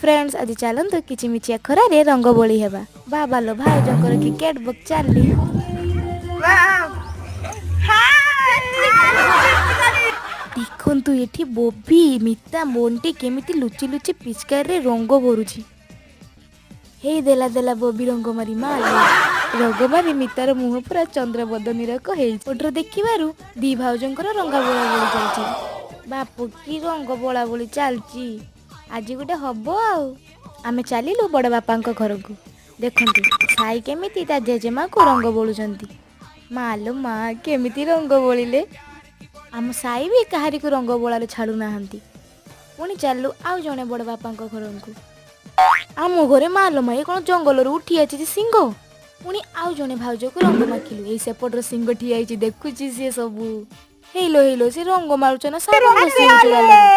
friends आज चलतु किचिमिचिया खरारे रंग बोली हेबा बाबा लो भाई जंकर की कैट बुक चली देखु ये बोबी मिता मोन्टी केमिति लुचि लुचि पिचकार रे रंग भरुची हे देला देला बोबी रंग मारी माल रंग मारी मितार मुह पूरा चंद्रबदनी रक होटर देखिबारु दी भाउजंकर रंगा बोला बोली चलची बापू की रंग बोला बोली चलची आज गोटे हम आमे चलू बड़ बापा घर को देखु साई केमी ता जेजेमा को रंग बोलुंट मालो माँ केमी रंग बोलिले आम साई भी कहारी को रंग बोलार छाड़ू ना पुणी चलू आउ जड़े बड़ बापा घर को आम घरे मालो माँ कौन जंगल उठी आछि सिंह पुणी आउ जड़े भाउज को रंग माखिलु ये सेपटर सिंह ठिया देखुची सी सब हेलो हेलो से रंग मारुच ना सब